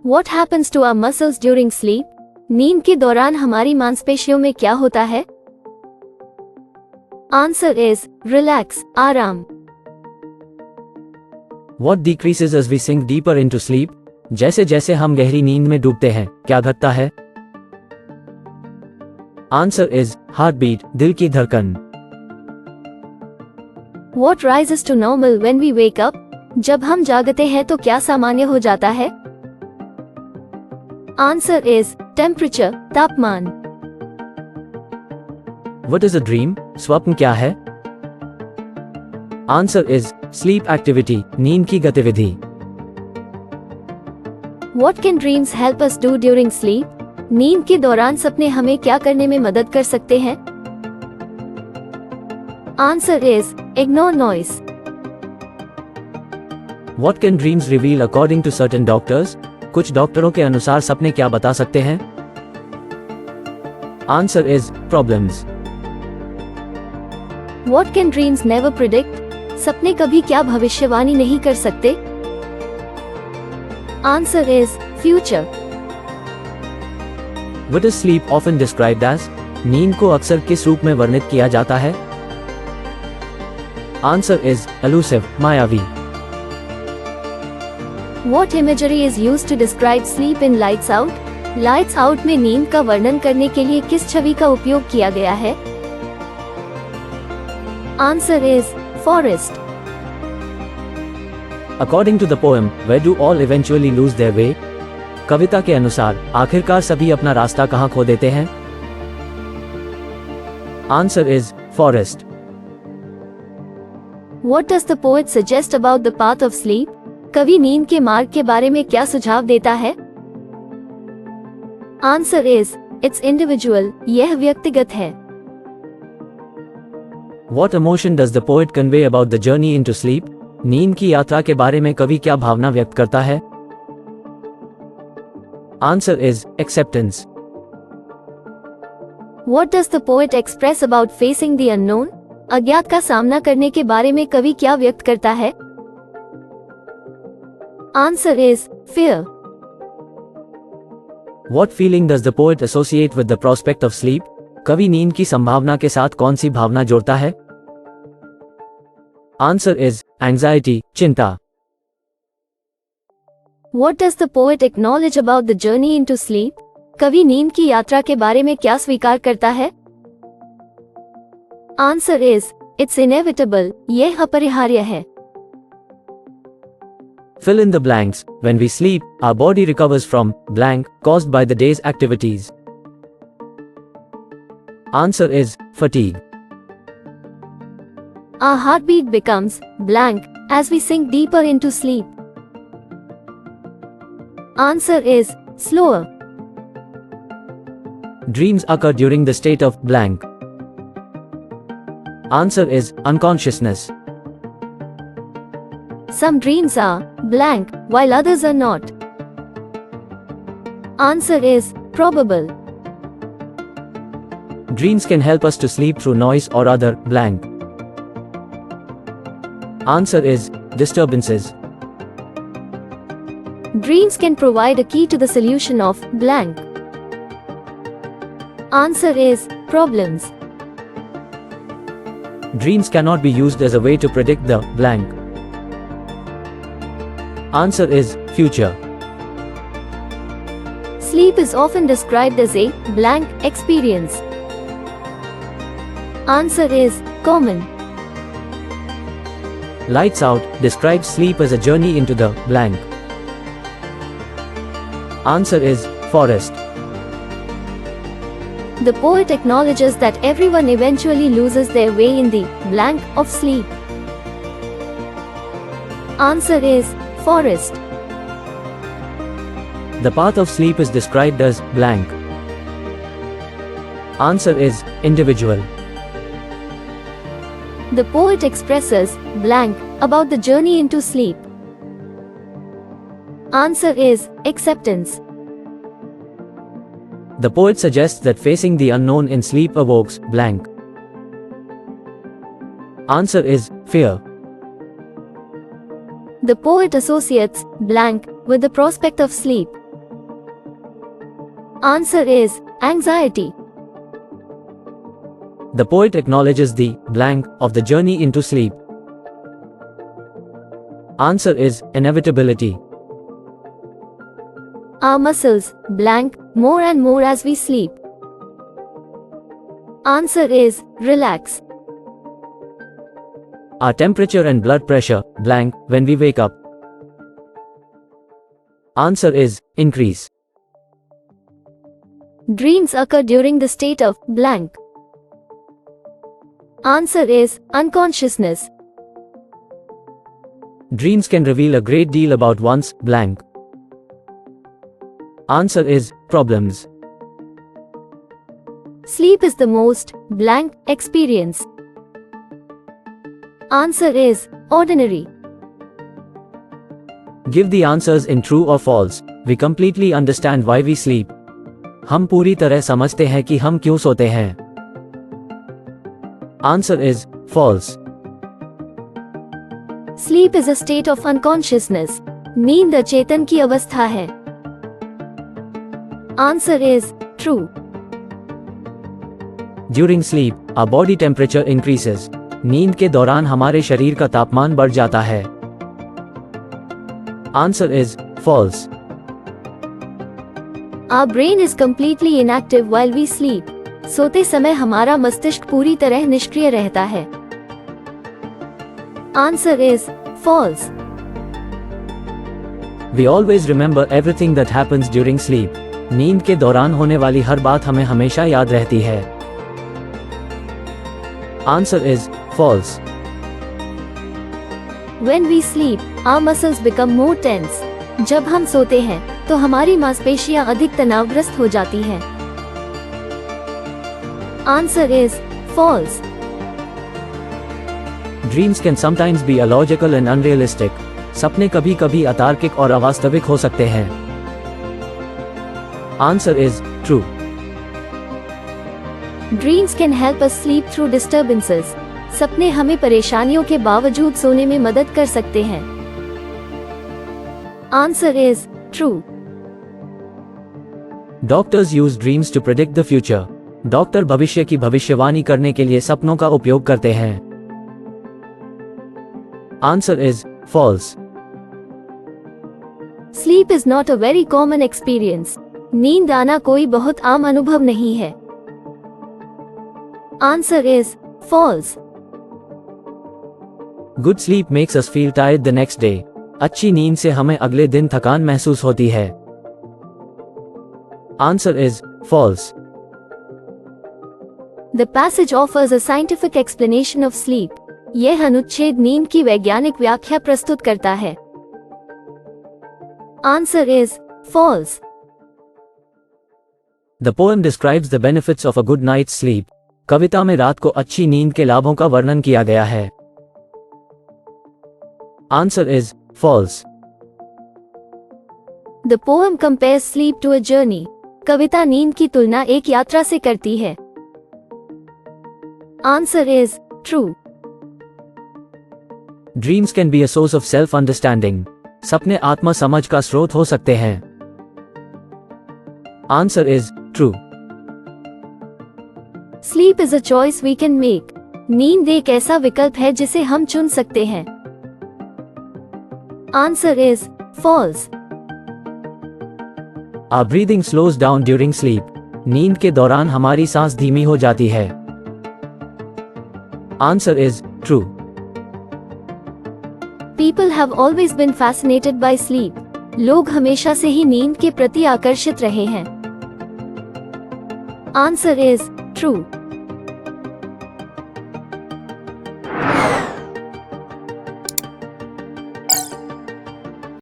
What happens to our muscles during sleep? नींद के दौरान हमारी मांसपेशियों में क्या होता है? Answer is relax, आराम. What decreases as we sink deeper into sleep? जैसे जैसे हम गहरी नींद में डूबते हैं, क्या घटता है? Answer is heartbeat, दिल की धड़कन. What rises to normal when we wake up? जब हम जागते हैं तो क्या सामान्य हो जाता है? Answer is temperature, तापमान. What is a dream? स्वप्न क्या है? Answer is sleep activity, नींद की गतिविधि. What can dreams help us do during sleep? नींद के दौरान सपने हमें क्या करने में मदद कर सकते हैं? Answer is ignore noise. What can dreams reveal according to certain doctors? कुछ डॉक्टरों के अनुसार सपने क्या बता सकते हैं? Answer is problems. What can dreams never predict? सपने कभी क्या भविष्यवाणी नहीं कर सकते? Answer is future. What is sleep often described as? नींद को अक्सर किस रूप में वर्णित किया जाता है? Answer is elusive, मायावी. What imagery is used to describe sleep in Lights Out? Lights Out में नींद का वर्णन करने के लिए किस छवि का उपयोग किया गया है? Answer is forest. According to the poem, where do all eventually lose their way? कविता के अनुसार आखिरकार सभी अपना रास्ता कहाँ खो देते हैं? Answer is forest. What does the poet suggest about the path of sleep? कवि नींद के मार्ग के बारे में क्या सुझाव देता है? Answer is it's individual, यह व्यक्तिगत है. What emotion does the poet convey about the journey into sleep? नींद की यात्रा के बारे में कवि क्या भावना व्यक्त करता है? Answer is acceptance. What does the poet express about facing the unknown? अज्ञात का सामना करने के बारे में कवि क्या व्यक्त करता है? Answer is fear. What feeling does the poet associate with the prospect of sleep? कवि नींद की संभावना के साथ कौन सी भावना जोड़ता है? Answer is anxiety, चिंता. What does the poet acknowledge about the journey into sleep? कवि नींद की यात्रा के बारे में क्या स्वीकार करता है? Answer is it's inevitable, यह अपरिहार्य है. Fill in the blanks. When we sleep, our body recovers from blank caused by the day's activities. Answer is fatigue. Our heartbeat becomes blank as we sink deeper into sleep. Answer is slower. Dreams occur during the state of blank. Answer is unconsciousness. Some dreams are blank while others are not. Answer is probable. Dreams can help us to sleep through noise or other blank. Answer is disturbances. Dreams can provide a key to the solution of blank. Answer is problems. Dreams cannot be used as a way to predict the blank. Answer is future. Sleep is often described as a blank experience. Answer is common. Lights Out describes sleep as a journey into the blank. Answer is forest. The poet acknowledges that everyone eventually loses their way in the blank of sleep. Answer is forest. The path of sleep is described as blank. Answer is individual. The poet expresses blank about the journey into sleep. Answer is acceptance. The poet suggests that facing the unknown in sleep evokes blank. Answer is fear. The poet associates blank with the prospect of sleep. Answer is anxiety. The poet acknowledges the blank of the journey into sleep. Answer is inevitability. Our muscles blank more and more as we sleep. Answer is relax. Our temperature and blood pressure blank when we wake up. Answer is increase. Dreams occur during the state of blank. Answer is unconsciousness. Dreams can reveal a great deal about one's blank. Answer is problems. Sleep is the most blank experience. Answer is ordinary. Give the answers in true or false. We completely understand why we sleep. हम पूरी तरह समझते हैं कि हम क्यों सोते हैं. Answer is false. Sleep is a state of unconsciousness. नींद अचेतन की अवस्था है. Answer is true. During sleep, our body temperature increases. नींद के दौरान हमारे शरीर का तापमान बढ़ जाता है. Answer is false. Our brain is completely inactive while we sleep. सोते समय हमारा मस्तिष्क पूरी तरह निष्क्रिय रहता है. Answer is false. We always remember everything that happens during sleep. नींद के दौरान होने वाली हर बात हमें हमेशा याद रहती है. Answer is false. When we sleep, our muscles become more tense. जब हम सोते हैं, तो हमारी मांसपेशियां अधिक तनावग्रस्त हो जाती हैं. Answer is false. Dreams can sometimes be illogical and unrealistic. सपने कभी कभी अतार्किक और अवास्तविक हो सकते हैं. Answer is true. Dreams can help us sleep through disturbances. सपने हमें परेशानियों के बावजूद सोने में मदद कर सकते हैं. Answer is true. Doctors use dreams to predict the future. Doctor भविष्य की भविष्यवाणी करने के लिए सपनों का उपयोग करते हैं. Answer is false. Sleep is not a very common experience. नींद आना कोई बहुत आम अनुभव नहीं है. Answer is false. Good sleep makes us feel tired the next day. अच्छी नींद से हमें अगले दिन थकान महसूस होती है. Answer is false. The passage offers a scientific explanation of sleep. यह अनुच्छेद नींद की वैज्ञानिक व्याख्या प्रस्तुत करता है. Answer is false. The poem describes the benefits of a good night's sleep. कविता में रात को अच्छी नींद के लाभों का वर्णन किया गया है. Answer is false. The poem compares sleep to a journey. कविता नींद की तुलना एक यात्रा से करती है. Answer is true. Dreams can be a source of self-understanding. सपने आत्म समझ का स्रोत हो सकते हैं. Answer is true. Sleep is a choice we can make. नींद एक ऐसा विकल्प है जिसे हम चुन सकते हैं. Answer is false. Our breathing slows down during sleep. नींद के दौरान हमारी सांस धीमी हो जाती है. Answer is true. People have always been fascinated by sleep. लोग हमेशा से ही नींद के प्रति आकर्षित रहे हैं. Answer is true.